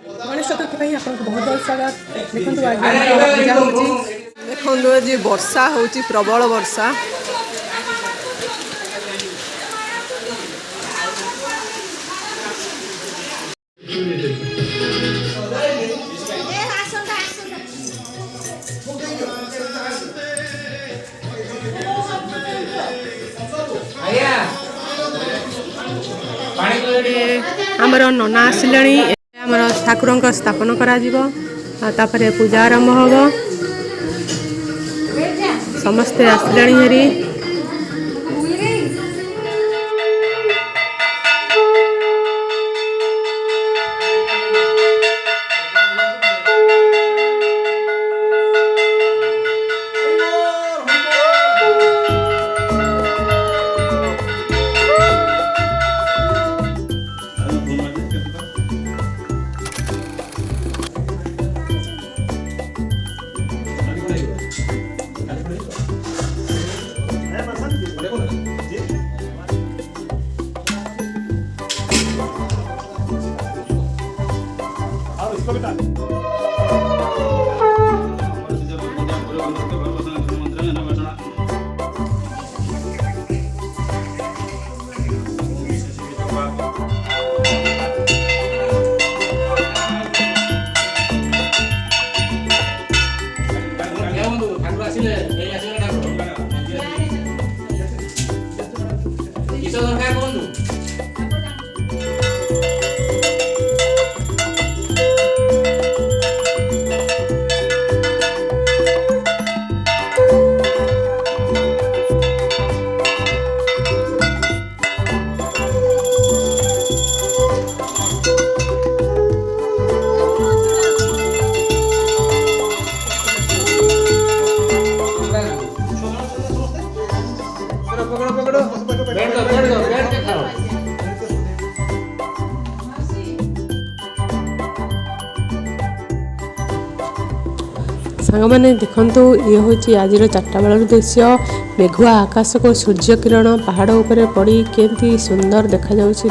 गणेश चतुर्थी आपको बहुत बहुत स्वागत। देखो आज वर्षा हूँ प्रबल वर्षा। आमर नना आसिले आमर ठाकुर स्थापन कर पूजा आरंभ हम समस्ते आसिले हेरी। सांग मैंने देखु ये हूँ आज 4टा बेल दृश्य। मेघुआ आकाश को सूर्य किरण पहाड़ उपरे पड़ी केमती सुंदर देखा जाउछि।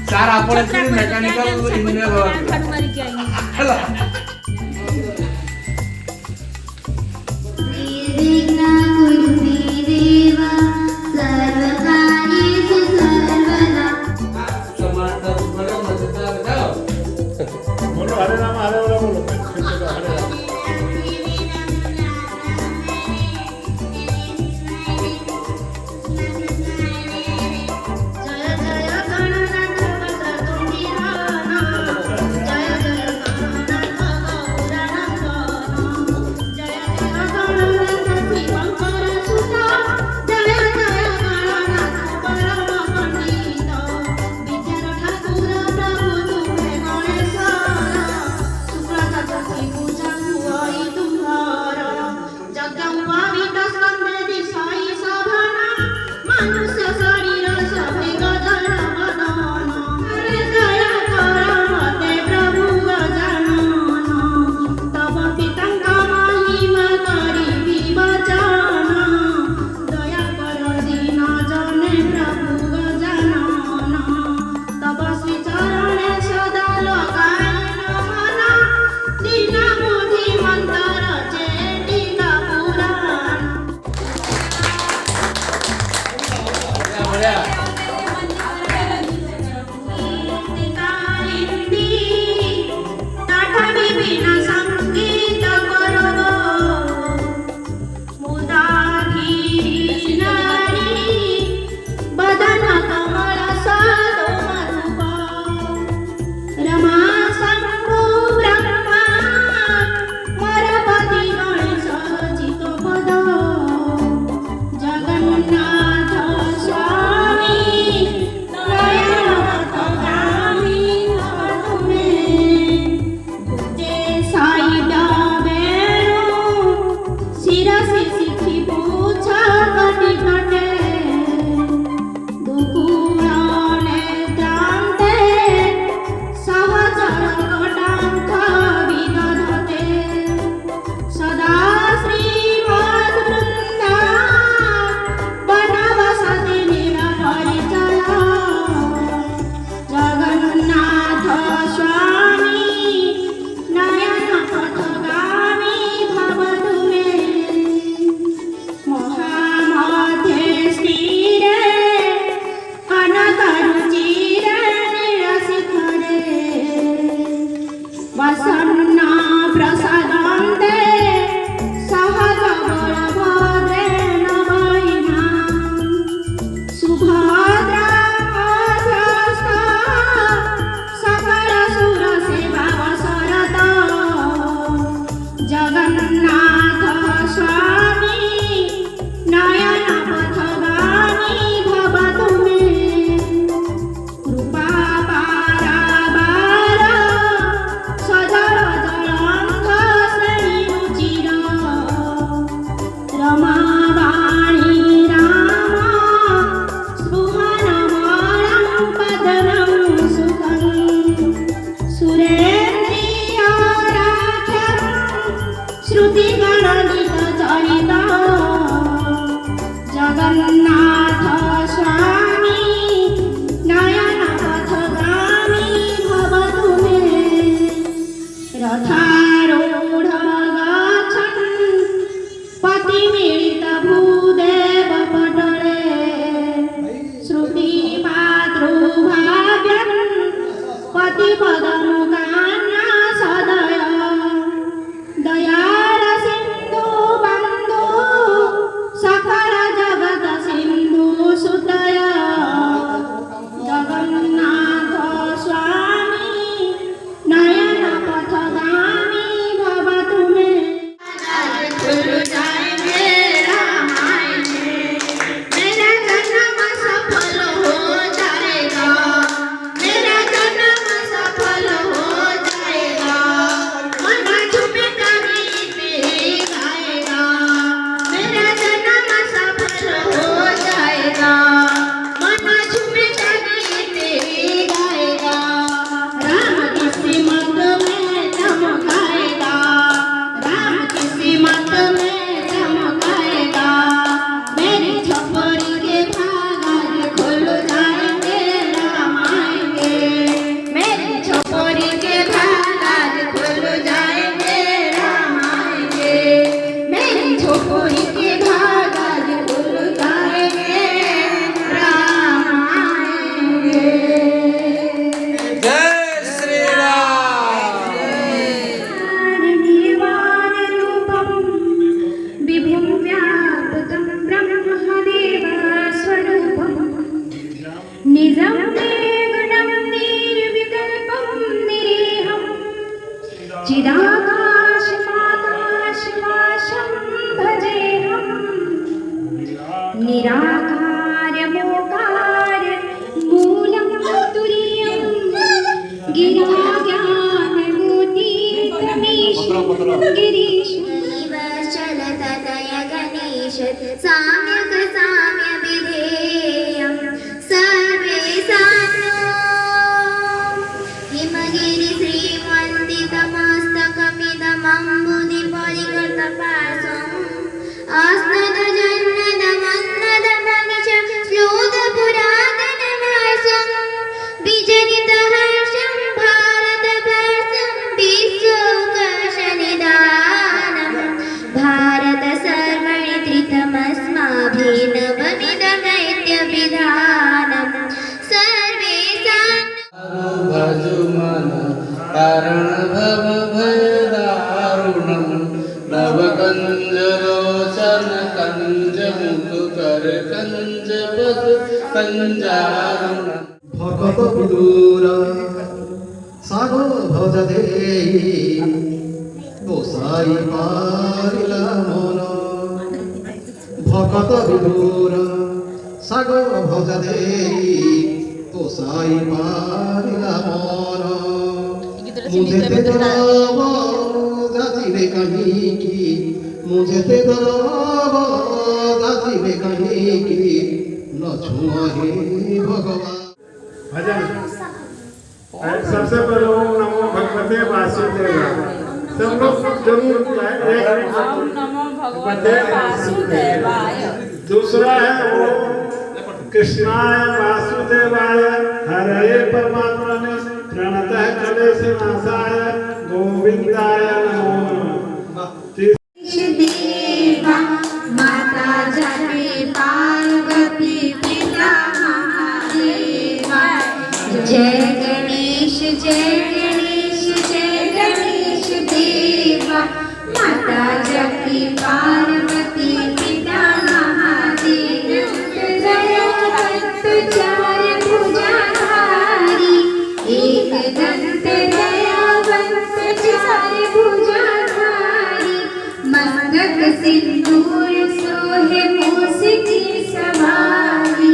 सार आपण मेकानिकल इंजीनियर हेलो वसन्ना प्रसादान्ते सहज बलभद्रेण वैना सुभद्रा मध्यस्था सकल सुर सेवा वसरत जगन्नाथ स्वामी नयन पथगामी भवतु मे कृपा पारावार सजल जलंध श्रेणुचिर रमावाणी राम स्पृहनमलं पदनं सुखं सुरेन्द्रियाराख्यं श्रुतिगणगीतचरित जगन्नाथ स्वामी नयन पथगामी भवतु मे रथारूढ गच्छन् पतिमिलित भूदेव पटले श्रुतिमातृभाव्यन् पतिपदमुखान्या सदय दयाल सिन्धु बन्धु सकल जगत सिन्धु सुदय जगन्नाथ स्वामी नयन पथगामी भवतु मे खुल जाएंगे रामायणे मेरा जन्म सफल हो जाएगा मेरा जन्म सफल हो जाएगा मन झूमेगा गीत गाएगा मेरा जन्म सफल हो जाएगा मन झूमेगा गीत गाएगा राम किसी मत में चमकाएगा राम किसी मत में चमकाएगा मेरी छपरी के भागाज खुल जाएंगे राम आएंगे मेरी छपरी के भागाज खुल जाएंगे राम आएंगे मेरी छपरी के भागाज खुल जाएंगे राम आएंगे जय श्री राम। निर्वाणरूपं विभुं व्यापकं ब्रह्मदेवस्वरूपं निजं निर्गुणं निर्विकल्पं निरीहं चिदाकाशमाकाशवासं भजेऽहं निराकारमोकार मूलं तुरीयं गिरिशलततय गणेश साम्यक साम्य विधेयं सर्वे सानो हिमगिरि श्रीमन्दितमस्तकमिदमम्बुधिपरिकृतपार्श्वम् आस्नदजन्नदमन्नदमनिश श्लोकपुरातनभासं विजनितहर्षं भारतवर्षं विश्वकोशनिदानं भारतसर्वणित्रितमस्माभिनवनिददैत्यविधानं सर्वे भजु मन कारण भव भय दारुणं नवकञ्जरोचन कञ्ज मुखकर कञ्ज पद कञ्जारुणम् भगत विदुर सागर भज देहि दोसाई पारिला मन भगत विदुर सागर भज देहि दोसाई पारिला मन मुझे ते दरब जातिबे कहिकी मुझे ते दरब जातिबे कहिकी न छुआ हे भगवान। भजन सबसे पहले ओम नमो भगवते वासुदेवाय सब लोग जरूर ओम नमो भगवते वासुदेवाय। दूसरा है ओम कृष्णाय वासुदेवाय हरे परमात्मने प्रणतः क्लेशनाशाय गोविंदाय नमो नमः। देवा माता जपे पार्वती पिता महादेवा जय गणेश जय गणेश जय गणेश देवा माता जगती पार्वती पिता महादेव दयावंत चार भुजाधारी एक दंत दयावंत चार भुजाधारी मस्तक सिंदूर सोहे मूस की सवारी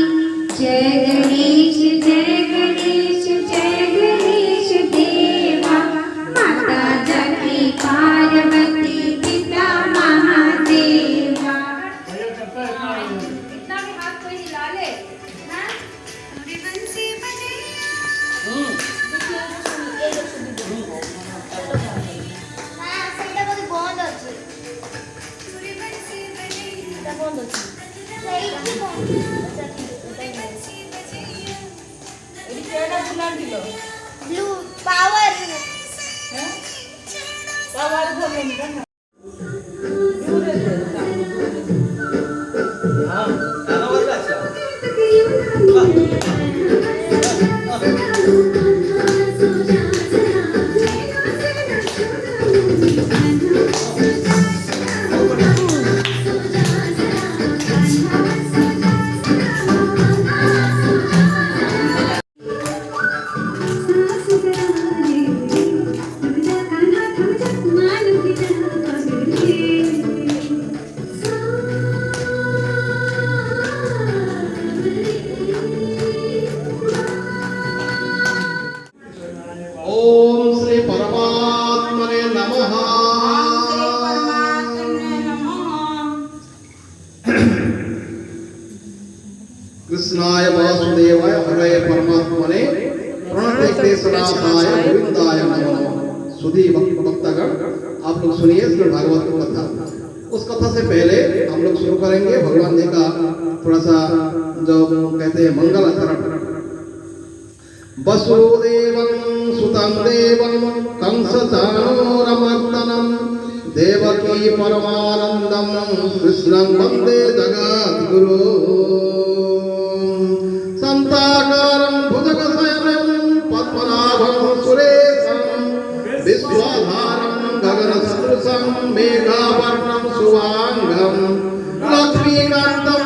जय गणेश जय गणेश जय गणेश देवा माता जगती पार्वती पिता महादेवा। इतना भी हाथ कोई हिला ले ना हाँ ସେଇଟା ବୋଧେ ବନ୍ଦ ଅଛି ସେଇଟା ବନ୍ଦ ଅଛି ସେଇଠି ବନ୍ଦ ଏଠି କେଡା ବୁଲାଣ୍ଡିଲ ବ୍ଲୁ ପାୱାର ପାୱାର ଭଲନି ନା ओम श्री परमात्मने नमः। कृष्णाय वासुदेवाय हरे परमात्मने प्रणतनाथाय गोविंदाय नमः। सुधी भक्तगण, आप लोग सुनिए श्रीमद् भागवत की कथा। उस कथा से पहले हम लोग शुरू करेंगे भगवान जी का थोड़ा सा जो कहते हैं मंगल आचरण। वसुदेवं सुतं देवं कंसचाणूरमर्दनं देवकी परमानन्दं कृष्णं वन्दे जगद्गुरुं शान्ताकारं भुजगशयनं पद्मनाभं सुरेशं विश्वाधारं गगनसदृशं मेघावर्णं शुभाङ्गं लक्ष्मीकान्तं